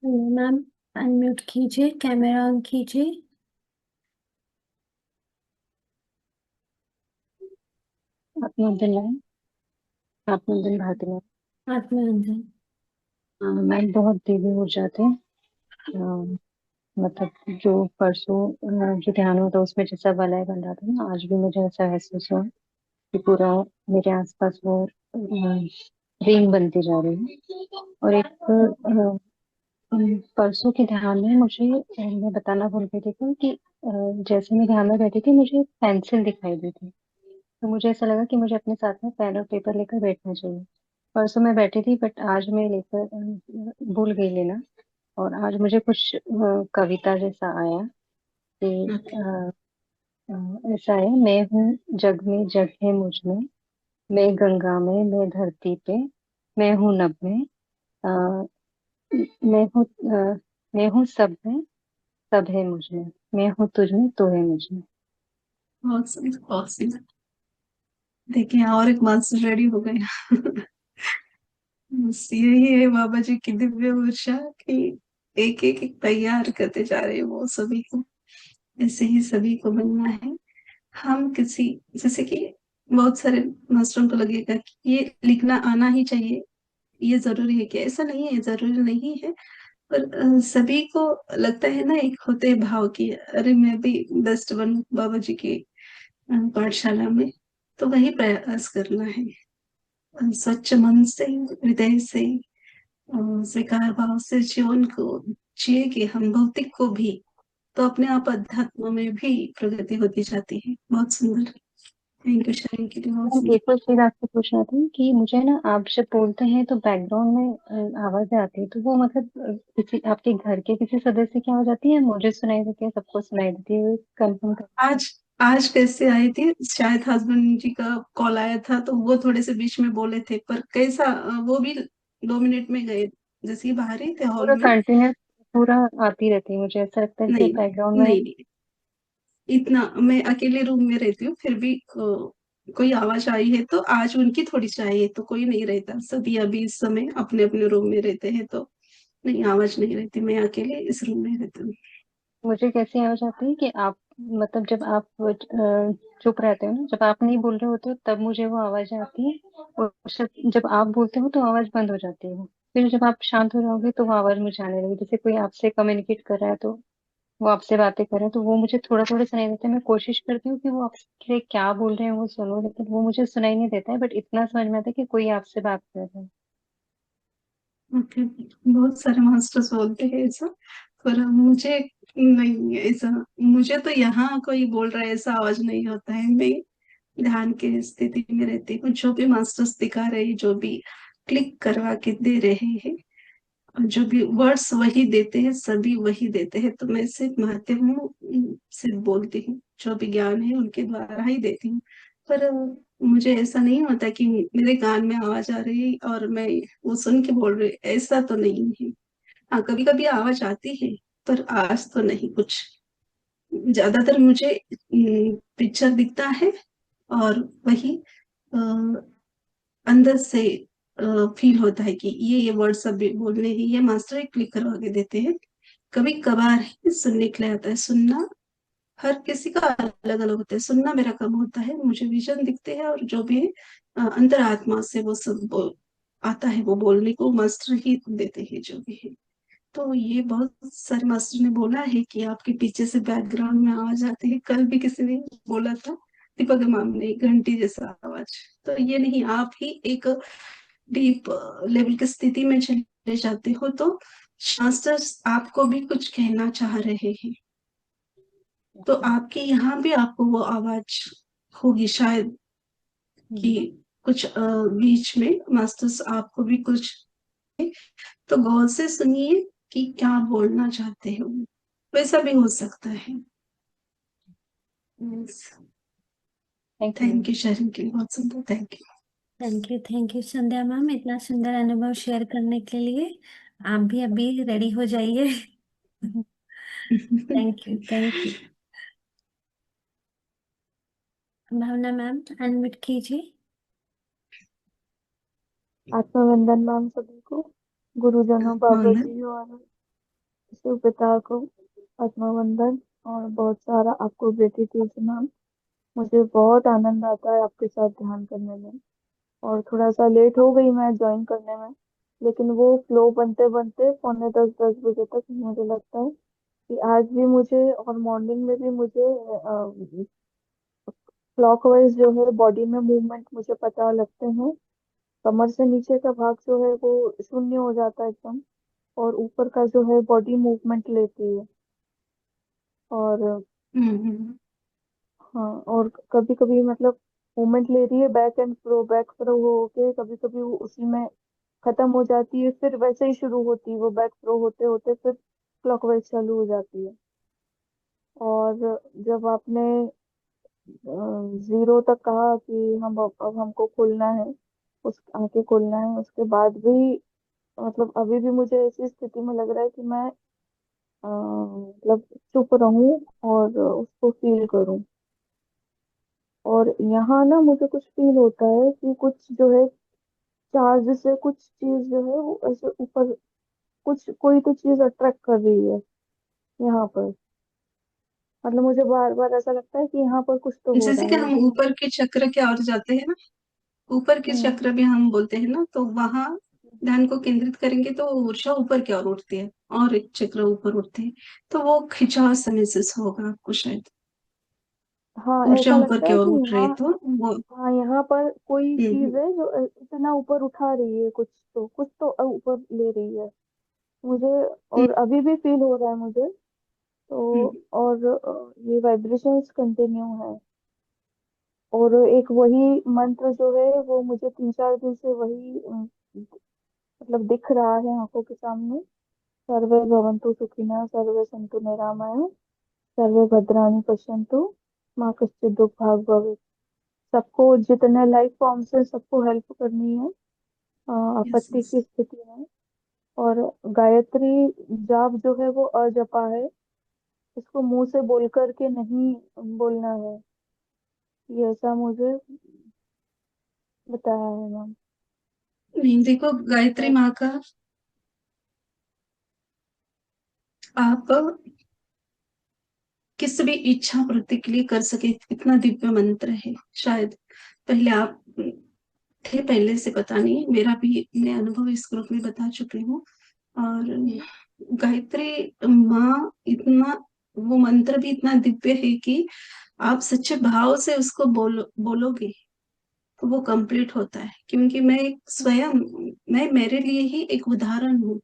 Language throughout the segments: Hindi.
Hello ma'am. अनम्यूट कीजिए, कैमरा ऑन कीजिए। आत्मोदय आत्मोदय भारती में। आप में अंदर। मैं बहुत देवी ऊर्जा थे। मतलब जो परसों जो ध्यान होता उसमें जैसा वलय बन रहा था ना, आज भी मुझे ऐसा महसूस हुआ कि पूरा मेरे आसपास वो रिंग बनती जा रही है। और एक परसों के ध्यान में मुझे मैं बताना भूल गई थी कि जैसे मैं ध्यान में बैठी थी मुझे पेंसिल दिखाई दी थी। तो मुझे ऐसा लगा कि मुझे अपने साथ में पेन और पेपर लेकर बैठना चाहिए। परसों मैं बैठी थी बट आज मैं लेकर भूल गई लेना। और आज मुझे कुछ कविता जैसा आया कि ओके। ऐसा है, मैं हूँ जग में, जग है मुझ में, मैं गंगा में, मैं धरती पे, मैं हूँ नभ में, अ, मैं हूँ मैं हूँ सब में, सब है मुझ में, मैं हूँ तुझ में, तू है मुझ में। बहुत सही, बहुत सही। देखिए, और एक मास्टर रेडी हो गए। बस यही है बाबा जी की दिव्य ऊर्जा की। एक एक एक तैयार करते जा रहे हैं वो सभी को। ऐसे ही सभी को बनना है। हम किसी, जैसे कि बहुत सारे मास्टरों को लगेगा कि ये लिखना आना ही चाहिए, ये जरूरी है। कि ऐसा नहीं है, जरूरी नहीं है। पर सभी को लगता है ना, एक होते हैं भाव की, अरे मैं भी बेस्ट बनूं बाबा जी की पाठशाला में। तो वही प्रयास करना है। स्वच्छ मन से, हृदय से, स्वीकार भाव से जीवन को जिए कि हम भौतिक को भी, तो अपने आप अध्यात्म में भी प्रगति होती जाती है। बहुत सुंदर। थैंक यू शेयरिंग के लिए, बहुत हम सुंदर। एक और चीज आपसे पूछना था कि मुझे ना आप जब बोलते हैं तो बैकग्राउंड में आवाजें आती है, तो वो मतलब किसी आपके घर के किसी सदस्य की आवाज आती है, मुझे सुनाई देती है, सबको सुनाई देती है, कंफर्म कर। आज आज कैसे आई थी, शायद हस्बैंड जी का कॉल आया था तो वो थोड़े से बीच में बोले थे, पर कैसा वो भी 2 मिनट में गए, जैसे ही बाहर ही थे हॉल पूरा में। कंटिन्यूस पूरा आती रहती है, मुझे ऐसा लगता है कि नहीं, बैकग्राउंड में। नहीं, नहीं। इतना मैं अकेले रूम में रहती हूँ, फिर भी कोई आवाज आई है तो आज उनकी थोड़ी सी आई है, तो कोई नहीं रहता, सभी अभी इस समय अपने अपने रूम में रहते हैं, तो नहीं, आवाज नहीं रहती। मैं अकेले इस रूम में रहती हूँ। मुझे कैसी आवाज आती है कि आप, मतलब जब आप चुप रहते हो ना, जब आप नहीं बोल रहे होते हो तब मुझे वो आवाजें आती है। और जब आप बोलते हो तो आवाज बंद हो जाती है। फिर जब आप शांत हो जाओगे तो वो आवाज मुझे आने लगी, जैसे कोई आपसे कम्युनिकेट कर रहा है, तो वो आपसे बातें कर रहे हैं, तो वो मुझे थोड़ा थोड़ा सुनाई देता है। मैं कोशिश करती हूँ कि वो आपके क्या बोल रहे हैं वो सुनो, लेकिन वो मुझे सुनाई नहीं देता है, बट इतना समझ में आता है कि कोई आपसे बात कर रहा है। ओके। बहुत सारे मास्टर्स बोलते हैं ऐसा, पर मुझे नहीं है ऐसा। मुझे तो यहाँ कोई बोल रहा है ऐसा आवाज नहीं होता है। मैं ध्यान की स्थिति में रहती हूँ, जो भी मास्टर्स दिखा रहे हैं, जो भी क्लिक करवा के दे रहे हैं, जो भी वर्ड्स वही देते हैं, सभी वही देते हैं, तो मैं सिर्फ माध्यम हूँ, सिर्फ बोलती हूँ, जो भी ज्ञान है उनके द्वारा ही देती हूँ। पर मुझे ऐसा नहीं होता कि मेरे कान में आवाज आ रही है और मैं वो सुन के बोल रही, ऐसा तो नहीं है। हाँ, कभी कभी आवाज आती है, पर आज तो नहीं कुछ। ज्यादातर मुझे पिक्चर दिखता है, और वही अ, अंदर से फील होता है कि ये वर्ड सब भी बोलने ही, ये मास्टर ही क्लिक करवा के देते हैं। कभी कभार ही सुनने के लिए आता है। सुनना हर किसी का अलग अलग होता है, सुनना मेरा कम होता है। मुझे विजन दिखते हैं, और जो भी है, अंतर आत्मा से वो सब आता है, वो बोलने को मास्टर ही देते हैं, जो भी है। तो ये बहुत सारे मास्टर ने बोला है कि आपके पीछे से बैकग्राउंड में आवाज आती है। कल भी किसी ने बोला था, दीपक मैम ने, घंटी जैसा आवाज। तो ये नहीं, आप ही एक डीप लेवल की स्थिति में चले जाते हो, तो मास्टर्स आपको भी कुछ कहना चाह रहे हैं, तो आपके यहाँ भी आपको वो आवाज होगी शायद, कि हम्म। कुछ बीच में मास्टर्स आपको भी कुछ, तो गौर से सुनिए कि क्या बोलना चाहते हो। वैसा भी हो सकता है। Thank you ma'am. Thank you sharing के लिए, बहुत सुंदर, thank you. Thank you Sandhya ma'am, इतना सुंदर अनुभव शेयर करने के लिए। आप भी अभी रेडी हो जाइए। Thank you, thank you. Bhavna ma'am, unmute कीजिए। आत्मवंदन मैम सभी को, गुरुजनों, बाबा भावना। जी और शिव पिता को आत्मा वंदन और बहुत सारा आपको ग्रेटिट्यूड मैम। मुझे बहुत आनंद आता है आपके साथ ध्यान करने में। और थोड़ा सा लेट हो गई मैं ज्वाइन करने में, लेकिन वो फ्लो बनते बनते पौने 10 बजे तक मुझे लगता है कि आज भी मुझे और मॉर्निंग में भी मुझे क्लॉकवाइज जो है बॉडी में मूवमेंट मुझे पता लगते हैं। कमर से नीचे का भाग जो है वो शून्य हो जाता है एकदम, और ऊपर का जो है बॉडी मूवमेंट लेती है। और हम्म। हाँ, और कभी कभी मतलब मूवमेंट ले रही है बैक फ्रो हो के, कभी कभी वो उसी में खत्म हो जाती है, फिर वैसे ही शुरू होती है वो बैक फ्रो होते होते, फिर क्लॉकवाइज चालू हो जाती है। और जब आपने जीरो तक कहा कि हम अब हमको खोलना है, उस आंखें खोलना है, उसके बाद भी मतलब अभी भी मुझे ऐसी स्थिति में लग रहा है कि मैं मतलब चुप रहूं और उसको फील करूं। और यहाँ ना मुझे कुछ फील होता है कि कुछ जो है चार्ज से कुछ चीज जो है वो ऐसे ऊपर, कुछ कोई तो चीज अट्रैक्ट कर रही है यहाँ पर। मतलब मुझे बार बार ऐसा लगता है कि यहाँ पर कुछ तो हो जैसे रहा कि है हम कि। ऊपर के चक्र के ओर जाते हैं ना, ऊपर के हम्म। चक्र भी हम बोलते हैं ना, तो वहां ध्यान को केंद्रित करेंगे तो वो ऊर्जा ऊपर की ओर उठती है और एक चक्र ऊपर उठते हैं, तो वो खिंचाव से महसूस होगा आपको शायद। हाँ, ऊर्जा ऐसा ऊपर लगता की है ओर कि उठ रही यहाँ, है तो वो। हाँ यहाँ पर कोई चीज हम्म। है जो इतना ऊपर उठा रही है, कुछ तो ऊपर ले रही है मुझे। हम्म। और अभी भी फील हो रहा है मुझे। तो हम्म। और ये वाइब्रेशंस कंटिन्यू है। और एक वही मंत्र जो है वो मुझे 3 4 दिन से वही मतलब दिख रहा है आंखों के सामने। सर्वे भवन्तु सुखिनः, सर्वे सन्तु निरामया, सर्वे भद्राणि पश्यन्तु, माँ कश्चित् दुःखभाग् भवेत्। सबको जितने लाइफ फॉर्म्स है सबको हेल्प करनी है यस आपत्ति यस। की स्थिति में। और गायत्री जाप जो है वो अजपा है, इसको मुंह से बोल करके नहीं बोलना है, ये ऐसा मुझे बताया है मैम। नहीं देखो, गायत्री और माँ का आप किस भी इच्छा पूर्ति के लिए कर सके इतना दिव्य मंत्र है शायद। पहले आप थे, पहले से पता नहीं, मेरा भी मैं अनुभव इस ग्रुप में बता चुकी हूँ। और गायत्री माँ इतना, वो मंत्र भी इतना दिव्य है कि आप सच्चे भाव से उसको बोलोगे तो वो कंप्लीट होता है। क्योंकि मैं स्वयं, मैं मेरे लिए ही एक उदाहरण हूँ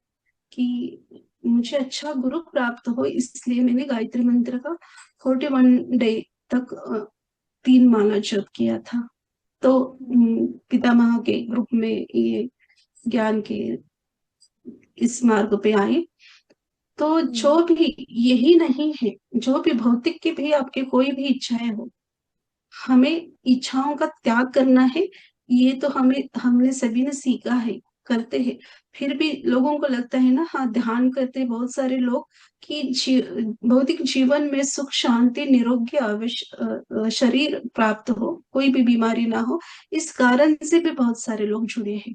कि मुझे अच्छा गुरु प्राप्त हो, इसलिए मैंने गायत्री मंत्र का 41 डे तक 3 माला जप किया था। तो पितामह के ग्रुप में ये ज्ञान के इस मार्ग पे आए। तो जो भी, यही नहीं है, जो भी भौतिक की भी आपकी कोई भी इच्छाएं हो, हमें इच्छाओं का त्याग करना है। ये तो हमें, हमने सभी ने सीखा है, करते हैं। फिर भी लोगों को लगता है ना, हाँ ध्यान करते हैं बहुत सारे लोग कि भौतिक जीवन में सुख शांति निरोगी शरीर प्राप्त हो, कोई भी बीमारी ना हो, इस कारण से भी बहुत सारे लोग जुड़े हैं।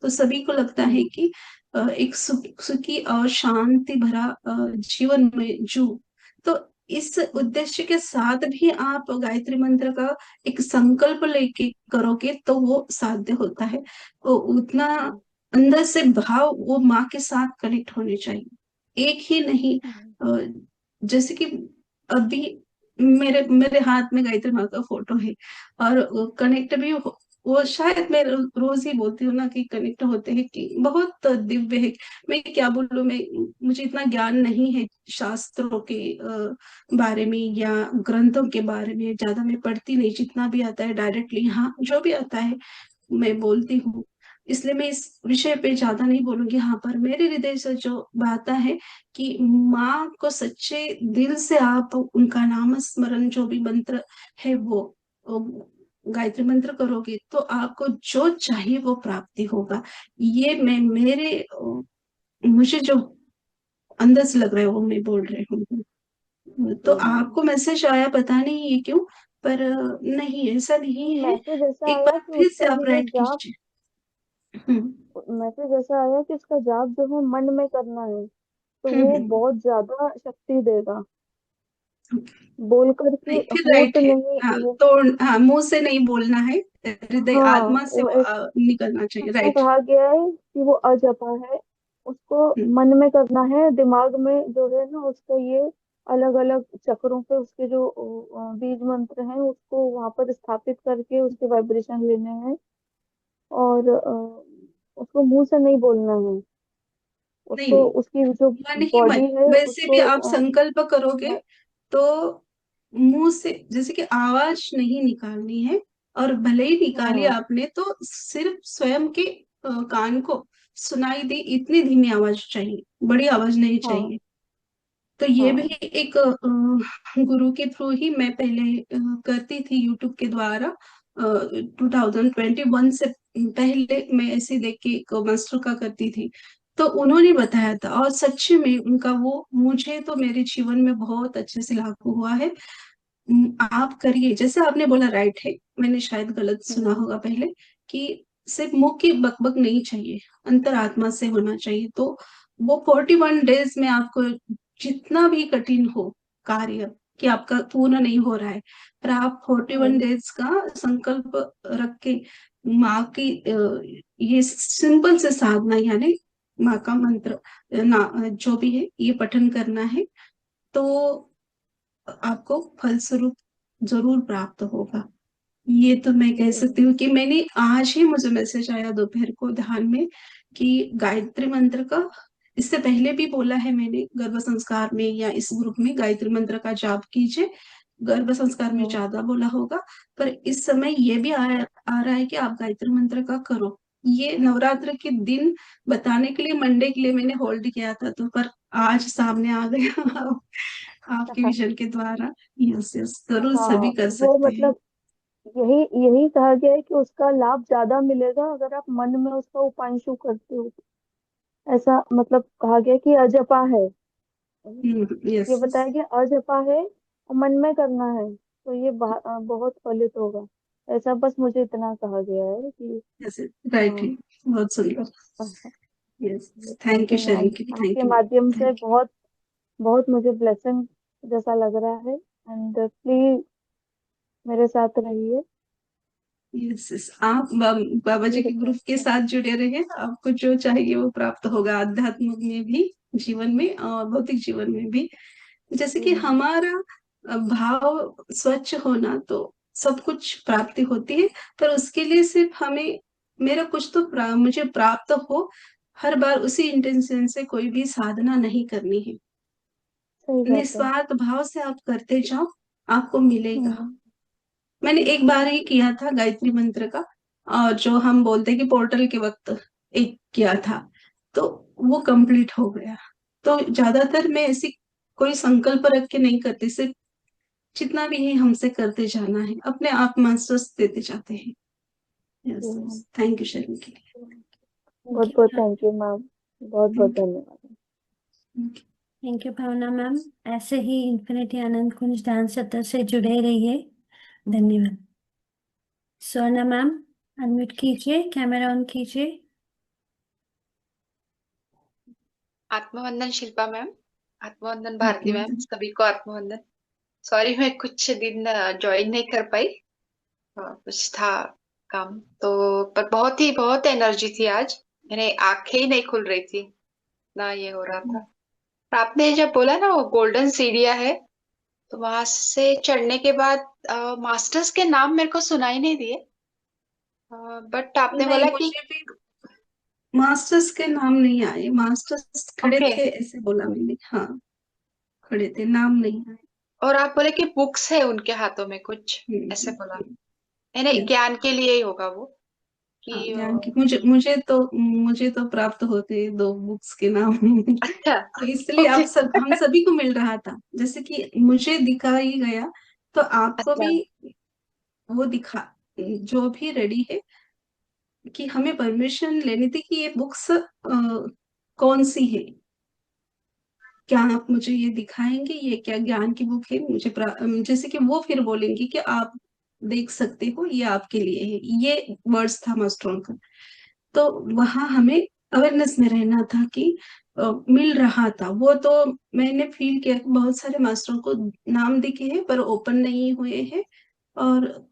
तो सभी को लगता है कि एक सुखी और शांति भरा जीवन में जू। तो इस उद्देश्य के साथ भी आप गायत्री मंत्र का एक संकल्प लेके करोगे तो वो साध्य होता है। वो उतना अंदर से भाव वो माँ के साथ कनेक्ट होने चाहिए, एक ही नहीं। जैसे कि अभी मेरे मेरे हाथ में गायत्री माँ का फोटो है, और कनेक्ट भी वो शायद मैं रोज ही बोलती हूँ ना कि कनेक्ट होते हैं, कि बहुत दिव्य है। मैं क्या बोलूं, मैं, मुझे इतना ज्ञान नहीं है शास्त्रों के बारे में या ग्रंथों के बारे में, ज्यादा मैं पढ़ती नहीं, जितना भी आता है डायरेक्टली, हाँ जो भी आता है मैं बोलती हूँ। इसलिए मैं इस विषय पे ज्यादा नहीं बोलूंगी। हाँ, पर मेरे हृदय से जो बात है कि माँ को सच्चे दिल से आप उनका नाम स्मरण जो भी मंत्र है वो गायत्री मंत्र करोगे तो आपको जो चाहिए वो प्राप्ति होगा। ये मैं मेरे मुझे जो अंदर से लग रहा है वो मैं बोल रही हूँ। तो आपको मैसेज आया पता नहीं ये क्यों, पर नहीं ऐसा नहीं है। मैसेज ऐसा एक आया बार कि फिर से उसका आप जो है राइट जाप, कीजिए। हम्म। मैसेज ऐसा आया कि उसका जाप जो है मन में करना है। तो हम्म, वो बहुत ज्यादा शक्ति देगा। बोल करके नहीं, फिर होठ राइट है। नहीं हाँ, वो। तो हाँ, मुंह से नहीं बोलना है, हृदय हाँ आत्मा से वो वो निकलना चाहिए, ऐसा राइट। कहा गया है कि वो अजपा है, उसको हम्म, मन में करना है, दिमाग में जो है ना उसको ये अलग अलग चक्रों पे उसके जो बीज मंत्र हैं उसको वहां पर स्थापित करके उसके वाइब्रेशन लेने हैं। और उसको मुंह से नहीं बोलना है, उसको नहीं, उसकी जो मन ही मन, बॉडी है वैसे भी उसको आप संकल्प करोगे तो मुंह से जैसे कि आवाज नहीं निकालनी है, और भले ही निकाली हाँ आपने तो सिर्फ स्वयं के कान को सुनाई दे इतनी धीमी आवाज चाहिए, बड़ी आवाज नहीं हाँ चाहिए। तो ये भी हाँ एक गुरु के थ्रू ही मैं पहले करती थी यूट्यूब के द्वारा। 2021 से पहले मैं ऐसे देख के एक मास्टर का करती थी, तो उन्होंने बताया था, और सच्ची में उनका वो मुझे तो मेरे जीवन में बहुत अच्छे से लागू हुआ है। आप करिए जैसे आपने बोला, राइट है, मैंने शायद गलत सुना हम्म, होगा पहले, कि सिर्फ मुंह की बकबक नहीं चाहिए, अंतरात्मा से होना चाहिए। तो वो 41 डेज में आपको जितना भी कठिन हो कार्य, कि आपका पूर्ण नहीं हो रहा है, पर आप 41 डेज का संकल्प रख के माँ की ये सिंपल से साधना, यानी माँ का मंत्र जो भी है ये पठन करना है, तो आपको फलस्वरूप जरूर प्राप्त होगा। ये तो मैं कह सकती हूँ कि मैंने आज ही मुझे मैसेज आया दोपहर को ध्यान में कि गायत्री मंत्र का, इससे पहले भी बोला है मैंने गर्भ संस्कार में या इस ग्रुप में, गायत्री मंत्र का जाप कीजिए। गर्भ संस्कार में हम्म, ज्यादा बोला होगा, पर इस समय ये भी आ रहा है कि आप गायत्री मंत्र का करो। ये नवरात्र के दिन बताने के लिए मंडे के लिए मैंने होल्ड किया था, तो पर आज सामने आ गया आपके हाँ विजन के द्वारा। यस यस, जरूर हाँ, सभी कर वो सकते हैं। मतलब यही यही कहा गया है कि उसका लाभ ज्यादा मिलेगा अगर आप मन में उसका उपांशु करते हो। ऐसा मतलब कहा गया कि अजपा है, ये यस बताया गया अजपा है और मन में करना है तो ये बहुत फलित होगा। ऐसा बस मुझे इतना कहा गया है कि यस, राइट है, हाँ, बहुत सुंदर। Yes, thank thank you you ma'am, sharing के लिए, आपके थैंक यू, माध्यम से थैंक बहुत बहुत मुझे ब्लेसिंग जैसा लग रहा है। एंड प्लीज मेरे साथ रहिए। यू। यस यस, आप बाबा जी ये के ग्रुप के रिक्वेस्ट है। साथ जुड़े रहे, आपको जो चाहिए वो प्राप्त होगा, आध्यात्मिक में भी, जीवन में और भौतिक जीवन में भी। जैसे कि जी हमारा भाव स्वच्छ होना तो सब कुछ प्राप्ति होती है, पर उसके लिए सिर्फ हमें, मेरा कुछ तो मुझे प्राप्त हो, हर बार उसी इंटेंशन से कोई भी साधना नहीं करनी है। सही बात है। निस्वार्थ भाव से आप करते जाओ, आपको मिलेगा। हम्म मैंने एक बार ही किया था गायत्री मंत्र का, और जो हम बोलते हैं कि पोर्टल के वक्त एक किया था, तो वो कंप्लीट हो गया। तो ज्यादातर मैं ऐसी कोई संकल्प रख के नहीं करती, सिर्फ जितना भी है हमसे करते जाना है, अपने आप मास्टर्स देते जाते हैं। जी yes ma'am, yes, thank you Sharmi के बहुत थैंक बहुत यू। थैंक यू मैम, बहुत बहुत धन्यवाद। लिए। Thank you Bhavna ma'am. ऐसे ही इन्फिनिटी आनंद कुंज ध्यान सत्र से जुड़े रहिए। धन्यवाद। स्वर्णा मैम, अनम्यूट कीजिए, कैमरा ऑन कीजिए। आत्मवंदन शिल्पा मैम, आत्मवंदन भारती मैम, आत्मवंदन। सभी को आत्मवंदन। सॉरी मैं कुछ दिन ज्वाइन नहीं कर पाई, कुछ था काम तो। पर बहुत एनर्जी थी आज, मेरे आंखें ही नहीं खुल रही थी ना, ये हो रहा था। पर आपने जब बोला ना वो गोल्डन सीढ़ियां है, तो वहां से चढ़ने के बाद मास्टर्स के नाम मेरे को सुनाई नहीं दिए, बट आपने नहीं, बोला कि मुझे भी मास्टर्स के नाम नहीं आए, मास्टर्स खड़े ओके। थे ऐसे बोला मैंने, हाँ, खड़े थे, नाम नहीं आए। और आप बोले कि बुक्स है उनके हाथों में कुछ, ऐसे बोला। नहीं नहीं, यस, ज्ञान के लिए ही होगा वो हाँ, कि ज्ञान की, मुझे तो प्राप्त होते हैं 2 बुक्स के नाम अच्छा। तो इसलिए ओके। हम सभी को मिल रहा था, जैसे कि मुझे दिखा ही गया, तो आपको अच्छा। भी वो दिखा, जो भी रेडी है, कि हमें परमिशन लेनी थी कि ये बुक्स कौन सी है, क्या आप मुझे ये दिखाएंगे, ये क्या ज्ञान की बुक है, जैसे कि वो फिर बोलेंगे कि आप देख सकते हो, ये आपके लिए है, ये वर्ड्स था मास्टरों का। तो वहां हमें अवेयरनेस में रहना था कि मिल रहा था। वो तो मैंने फील किया कि बहुत सारे मास्टरों को नाम दिखे हैं पर ओपन नहीं हुए हैं, और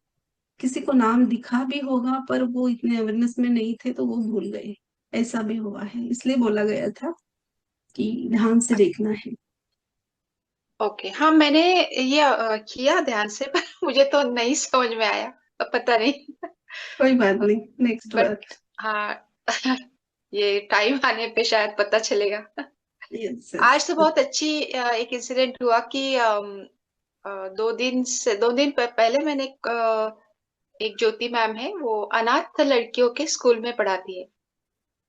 किसी को नाम दिखा भी होगा पर वो इतने अवेयरनेस में नहीं थे तो वो भूल गए। ऐसा भी हुआ है, इसलिए बोला गया था कि ध्यान से देखना है। ओके, हाँ मैंने ये किया ध्यान से, पर मुझे तो नहीं समझ में आया, पता नहीं। कोई बात नहीं, नेक्स्ट बार। बट हाँ, ये टाइम आने पे शायद पता चलेगा। यस आज तो यस। बहुत अच्छी एक इंसिडेंट हुआ कि 2 दिन पहले मैंने एक ज्योति मैम है, वो अनाथ लड़कियों के स्कूल में पढ़ाती है।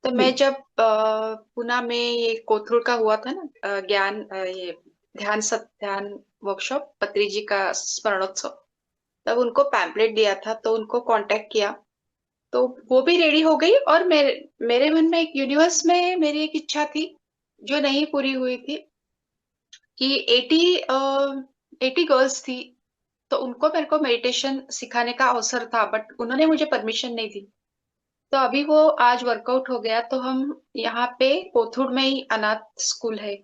तो मैं जब पुणे में ये कोथरूड का हुआ था ना, ये ध्यान वर्कशॉप, पत्री जी का स्मरणोत्सव, तब उनको पैम्पलेट दिया था, तो उनको कांटेक्ट किया। तो वो भी रेडी हो गई, और मेरे मेरे मन में एक यूनिवर्स में मेरी एक इच्छा थी जो नहीं पूरी हुई थी, कि 80 गर्ल्स थी, तो उनको मेरे को मेडिटेशन सिखाने का अवसर था, बट उन्होंने मुझे परमिशन नहीं दी। तो अभी वो आज वर्कआउट हो गया, तो हम यहाँ पे कोथरूड में ही अनाथ स्कूल है,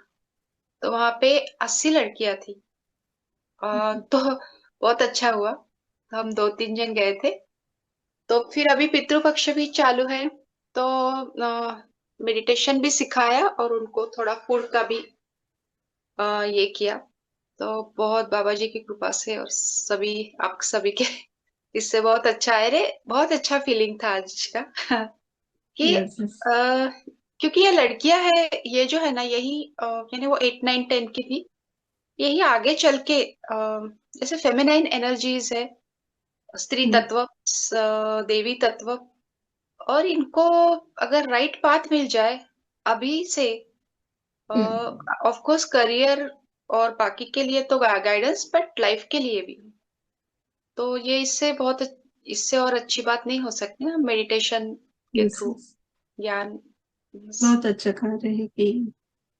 तो वहां पे 80 लड़कियां थी। तो बहुत अच्छा हुआ, तो हम 2-3 जन गए थे। तो फिर अभी पितृपक्ष भी चालू है, तो मेडिटेशन भी सिखाया और उनको थोड़ा फूड का भी ये किया। तो बहुत बाबा जी की कृपा से और सभी आप सभी के इससे बहुत अच्छा है रे, बहुत अच्छा फीलिंग था आज का। कि यस यस। क्योंकि ये लड़कियां है, ये जो है ना, यही यानी वो 8, 9, 10 की थी, यही आगे चल के जैसे फेमिनाइन एनर्जीज है, स्त्री तत्व, देवी तत्व, और इनको अगर राइट पाथ मिल जाए अभी से, ऑफ कोर्स करियर और बाकी के लिए तो गाइडेंस, बट लाइफ के लिए भी, तो ये इससे और अच्छी बात नहीं हो सकती ना, मेडिटेशन के यस थ्रू यस। ज्ञान। बहुत अच्छा कार्य है कि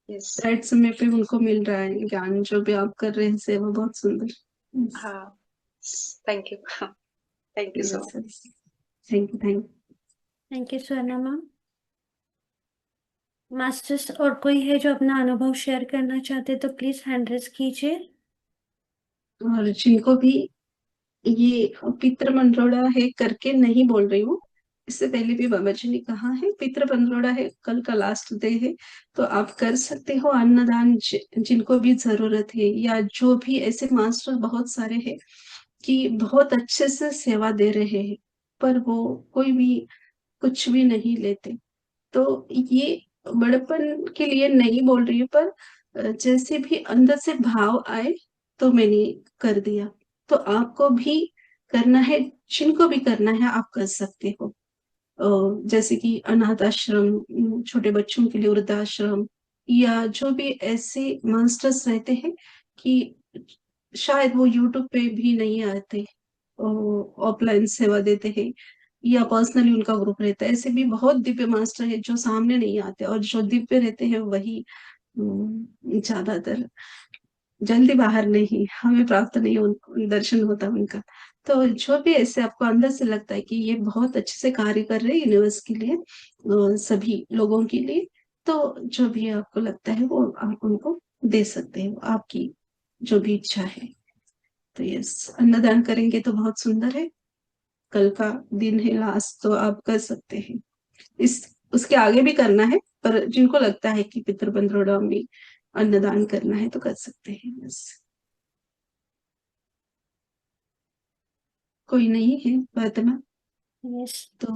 यस। राइट समय पे उनको मिल रहा है ज्ञान, जो भी आप कर रहे हैं सेवा, बहुत सुंदर। हाँ, thank you. Thank you so yes much. Yes. Thank you thank thank you Swarna ma'am. Masters और कोई है जो अपना अनुभव शेयर करना चाहते तो प्लीज हैंड रेज कीजिए। यू। और जिनको भी ये पितृ मंत्रोड़ा है करके नहीं बोल रही हूँ, इससे पहले भी बाबा जी ने कहा है पितृ मंत्रोड़ा है, कल का लास्ट डे है, तो आप कर सकते हो अन्नदान जिनको भी जरूरत है, या जो भी ऐसे मास्टर बहुत सारे हैं कि बहुत अच्छे से सेवा दे रहे हैं पर वो कोई भी कुछ भी नहीं लेते। तो ये बड़पन के लिए नहीं बोल रही हूँ, पर जैसे भी अंदर से भाव आए तो मैंने कर दिया। तो आपको भी करना है, जिनको भी करना है आप कर सकते हो। जैसे कि अनाथ आश्रम, छोटे बच्चों के लिए वृद्धाश्रम, या जो भी ऐसे मास्टर्स रहते हैं कि शायद वो यूट्यूब पे भी नहीं आते, ऑफलाइन सेवा देते हैं, या पर्सनली उनका ग्रुप रहता है। ऐसे भी बहुत दिव्य मास्टर है जो सामने नहीं आते, और जो दिव्य रहते हैं वही ज्यादातर जल्दी बाहर नहीं, हमें प्राप्त नहीं दर्शन होता उनका। तो जो भी ऐसे आपको अंदर से लगता है कि ये बहुत अच्छे से कार्य कर रहे हैं यूनिवर्स के लिए, सभी लोगों के लिए, तो जो भी आपको लगता है वो आप उनको दे सकते हो, आपकी जो भी इच्छा है। तो यस, अन्नदान करेंगे तो बहुत सुंदर है। कल का दिन है लास्ट, तो आप कर सकते हैं। इस उसके आगे भी करना है, पर जिनको लगता है कि पितृबंधोड़ा में अन्नदान करना है तो कर सकते हैं। बस कोई नहीं है वर्तमान यस तो।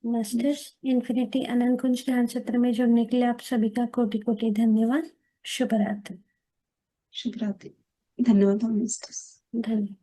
मास्टर्स, इन्फिनिटी अनंत कुंज ध्यान सत्र में जुड़ने के लिए आप सभी का कोटि कोटि धन्यवाद। शुभ रात्रि। शुभ रात्रि। धन्यवाद मिस्टर। धन्यवाद।